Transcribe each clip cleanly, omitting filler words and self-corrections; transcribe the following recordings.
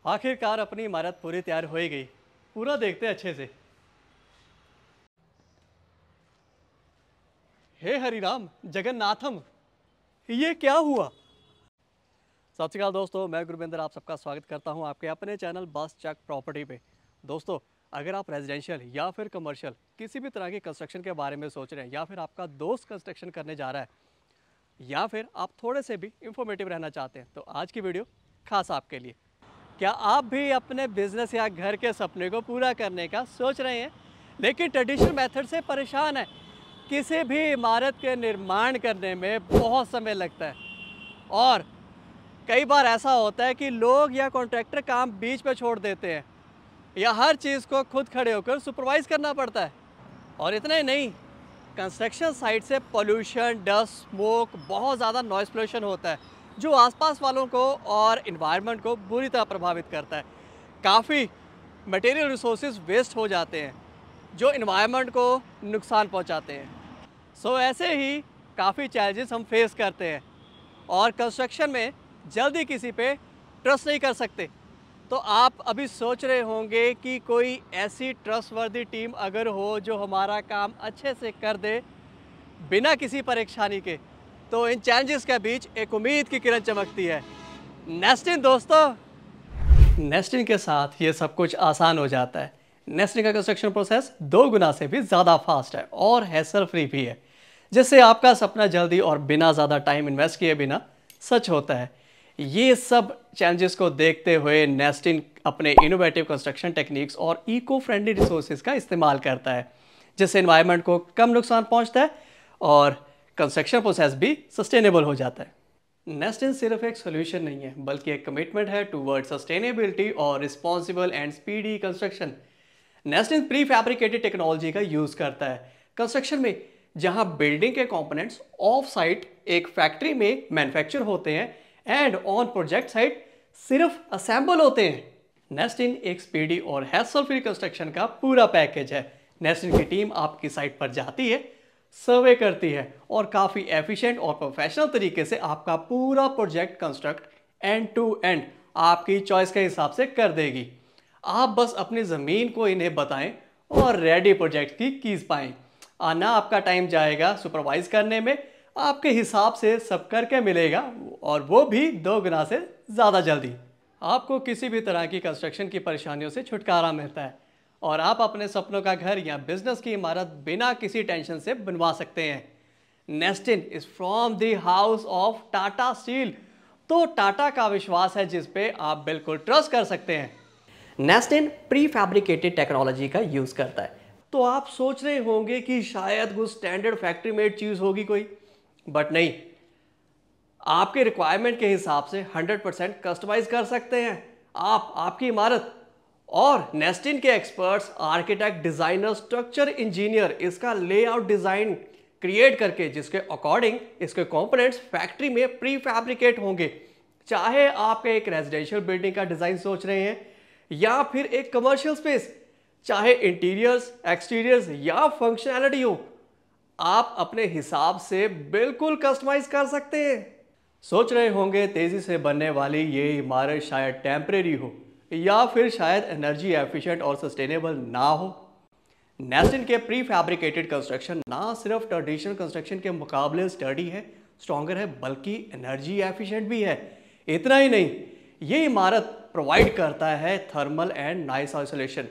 आखिरकार अपनी इमारत पूरी तैयार हो ही गई। पूरा देखते हैं अच्छे से। हे हरिराम जगन्नाथम, ये क्या हुआ? सत श्री अकाल दोस्तों, मैं गुरविंदर आप सबका स्वागत करता हूं आपके अपने चैनल बस चक प्रॉपर्टी पे। दोस्तों, अगर आप रेजिडेंशियल या फिर कमर्शियल किसी भी तरह की कंस्ट्रक्शन के बारे में सोच रहे हैं, या फिर आपका दोस्त कंस्ट्रक्शन करने जा रहा है, या फिर आप थोड़े से भी इंफॉर्मेटिव रहना चाहते हैं, तो आज की वीडियो खास आपके लिए। क्या आप भी अपने बिजनेस या घर के सपने को पूरा करने का सोच रहे हैं, लेकिन ट्रेडिशनल मेथड से परेशान है? किसी भी इमारत के निर्माण करने में बहुत समय लगता है और कई बार ऐसा होता है कि लोग या कॉन्ट्रैक्टर काम बीच में छोड़ देते हैं, या हर चीज़ को खुद खड़े होकर सुपरवाइज करना पड़ता है। और इतना ही नहीं, कंस्ट्रक्शन साइट से पोल्यूशन, डस्ट, स्मोक, बहुत ज़्यादा नॉइस पोल्यूशन होता है, जो आसपास वालों को और इन्वायरमेंट को बुरी तरह प्रभावित करता है। काफ़ी मटेरियल रिसोर्सेज वेस्ट हो जाते हैं, जो इन्वायरमेंट को नुकसान पहुंचाते हैं। सो ऐसे ही काफ़ी चैलेंजेस हम फेस करते हैं और कंस्ट्रक्शन में जल्दी किसी पे ट्रस्ट नहीं कर सकते। तो आप अभी सोच रहे होंगे कि कोई ऐसी ट्रस्टवर्दी टीम अगर हो जो हमारा काम अच्छे से कर दे बिना किसी परेशानी के, तो इन चैलेंजेस के बीच एक उम्मीद की किरण चमकती है। नेस्टिन दोस्तों, नेस्टिन के साथ ये सब कुछ आसान हो जाता है। नेस्टिन का कंस्ट्रक्शन प्रोसेस 2 गुना से भी ज़्यादा फास्ट है और हैसल फ्री भी है, जिससे आपका सपना जल्दी और बिना ज़्यादा टाइम इन्वेस्ट किए बिना सच होता है। ये सब चैलेंजेस को देखते हुए नेस्टिन अपने इनोवेटिव कंस्ट्रक्शन टेक्निक्स और इको फ्रेंडली रिसोर्सेज का इस्तेमाल करता है, जिससे एनवायरनमेंट को कम नुकसान पहुंचता है और कंस्ट्रक्शन प्रोसेस भी सस्टेनेबल हो जाता है। नेस्टिन सिर्फ एक सोल्यूशन नहीं है, बल्कि एक कमिटमेंट है टूवर्ड सस्टेनेबिलिटी और responsible and speedy construction. नेस्टिन pre fabricated technology का यूज करता है कंस्ट्रक्शन में, जहां बिल्डिंग के कंपोनेंट्स ऑफ साइट एक फैक्ट्री में मैन्युफैक्चर होते हैं एंड ऑन प्रोजेक्ट साइट सिर्फ असेंबल होते हैं। नेस्टिन एक स्पीडी और हैसल फ्री कंस्ट्रक्शन का पूरा पैकेज है। नेस्टिन की टीम आपकी साइट पर जाती है, सर्वे करती है और काफ़ी एफिशिएंट और प्रोफेशनल तरीके से आपका पूरा project construct end to end आपकी चॉइस के हिसाब से कर देगी। आप बस अपनी ज़मीन को इन्हें बताएं और रेडी प्रोजेक्ट की कीज़ पाएं। आना आपका टाइम जाएगा सुपरवाइज करने में, आपके हिसाब से सब करके मिलेगा, और वो भी 2 गुना से ज़्यादा जल्दी। आपको किसी भी तरह की कंस्ट्रक्शन की परेशानियों से छुटकारा मिलता है और आप अपने सपनों का घर या बिजनेस की इमारत बिना किसी टेंशन से बनवा सकते हैं। नेस्टिन is from the house of Tata steel, तो टाटा का विश्वास है जिस पे आप बिल्कुल ट्रस्ट कर सकते हैं। नेस्टिन प्री फैब्रिकेटेड टेक्नोलॉजी का यूज करता है। तो आप सोच रहे होंगे कि शायद वो स्टैंडर्ड फैक्ट्री मेड चीज होगी कोई, बट नहीं, आपके रिक्वायरमेंट के हिसाब से 100% कस्टमाइज कर सकते हैं आप आपकी इमारत। और नेस्टिन के experts, architect, designer, structure engineer इसका लेआउट डिजाइन क्रिएट करके जिसके अकॉर्डिंग इसके कंपोनेंट्स फैक्ट्री में प्री फैब्रिकेट होंगे। चाहे आप एक रेजिडेंशियल बिल्डिंग का डिजाइन सोच रहे हैं या फिर एक कमर्शियल स्पेस, चाहे इंटीरियर्स, एक्सटीरियर्स या फंक्शनैलिटी हो, आप अपने हिसाब से बिल्कुल कस्टमाइज कर सकते हैं। सोच रहे होंगे तेजी से बनने वाली ये इमारत शायद टेम्परेरी हो या फिर शायद एनर्जी एफिशिएंट और सस्टेनेबल ना हो। नेस्टिन के प्री फैब्रिकेटेड कंस्ट्रक्शन ना सिर्फ ट्रेडिशनल कंस्ट्रक्शन के मुकाबले स्टडी है, स्ट्रॉन्गर है, बल्कि एनर्जी एफिशिएंट भी है। इतना ही नहीं, ये इमारत प्रोवाइड करता है थर्मल एंड नॉइस आइसोलेशन,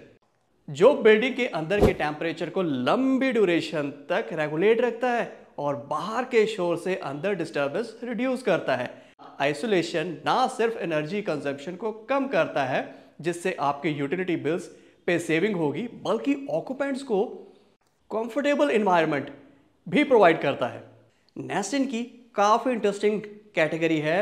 जो बिल्डिंग के अंदर के टेम्परेचर को लंबी ड्यूरेशन तक रेगुलेट रखता है और बाहर के शोर से अंदर डिस्टर्बेंस रिड्यूस करता है। आइसोलेशन ना सिर्फ एनर्जी कंजम्पशन को कम करता है, जिससे आपके यूटिलिटी बिल्स पे सेविंग होगी, बल्कि ऑक्यूपेंट्स को कंफर्टेबल एनवायरनमेंट भी प्रोवाइड करता है। नेस्टिन की काफ़ी इंटरेस्टिंग कैटेगरी है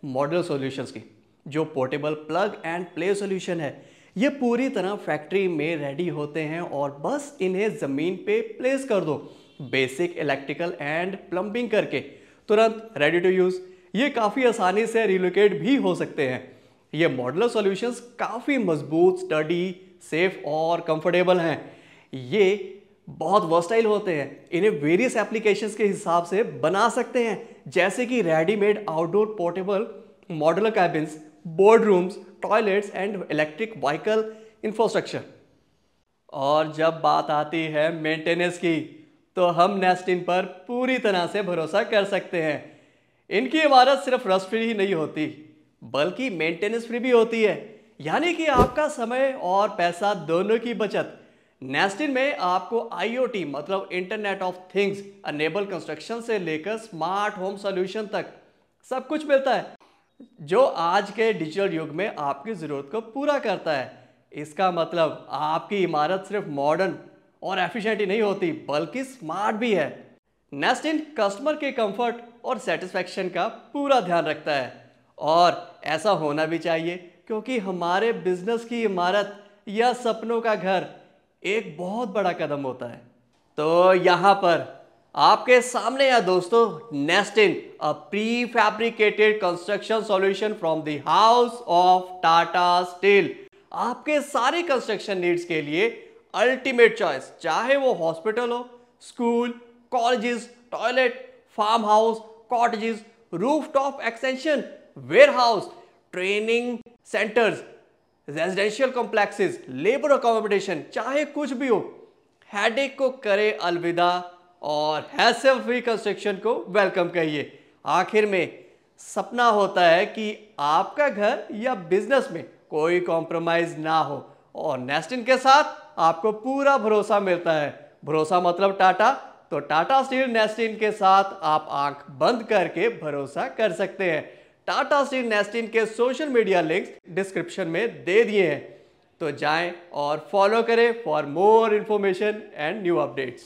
मॉड्यूलर सॉल्यूशंस की, जो portable plug and play solution है। ये पूरी तरह फैक्ट्री में रेडी होते हैं और बस इन्हें ज़मीन पे प्लेस कर दो, बेसिक इलेक्ट्रिकल एंड प्लम्बिंग करके तुरंत रेडी टू यूज़। ये काफ़ी आसानी से रिलोकेट भी हो सकते हैं। ये मॉड्यूलर सॉल्यूशंस काफ़ी मजबूत, स्टडी, सेफ और कंफर्टेबल हैं। ये बहुत वर्सटाइल होते हैं। इन्हें वेरियस एप्लीकेशंस के हिसाब से बना सकते हैं, जैसे कि readymade outdoor portable modular cabins, board rooms, toilets and electric vehicle infrastructure. और जब बात आती है मेंटेनेंस की, तो हम नेस्टिन पर पूरी तरह से भरोसा कर सकते हैं। इनकी इमारत सिर्फ रस्ट फ्री ही नहीं होती, बल्कि मेंटेनेंस फ्री भी होती है, यानी कि आपका समय और पैसा दोनों की बचत। नेस्टिन में आपको IoT मतलब internet of things enable construction से लेकर स्मार्ट होम सॉल्यूशन तक सब कुछ मिलता है, जो आज के डिजिटल युग में आपकी जरूरत को पूरा करता है। इसका मतलब आपकी इमारत सिर्फ मॉडर्न और एफिशिएंट ही नहीं होती, बल्कि स्मार्ट भी है। नेस्टिन कस्टमर के कंफर्ट और सेटिस्फेक्शन का पूरा ध्यान रखता है, और ऐसा होना भी चाहिए, क्योंकि हमारे बिजनेस की इमारत या सपनों का घर एक बहुत बड़ा कदम होता है। तो यहाँ पर आपके सामने है दोस्तों नेस्टिन, अ pre fabricated construction solution from the house of Tata steel. आपके सारे कंस्ट्रक्शन नीड्स के लिए अल्टीमेट चॉइस, चाहे वो हॉस्पिटल हो, school, colleges, toilet, farm house, cottages, rooftop extension, warehouse, training centres, residential complexes, labour accommodation, चाहे कुछ भी हो, हेडेक को करे अलविदा और हैसल फ्री कंस्ट्रक्शन को वेलकम कहिए। आखिर में सपना होता है कि आपका घर या बिजनेस में कोई कॉम्प्रोमाइज ना हो, और नेस्टिन के साथ आपको पूरा भरोसा मिलता है। भरोसा मतलब टाटा, तो टाटा स्टील नेस्टिन के साथ आप आंख बंद करके भरोसा कर सकते हैं। टाटा स्टील नेस्टिन के सोशल मीडिया लिंक्स डिस्क्रिप्शन में दे दिए हैं, तो जाएं और फॉलो करें for more information and new updates.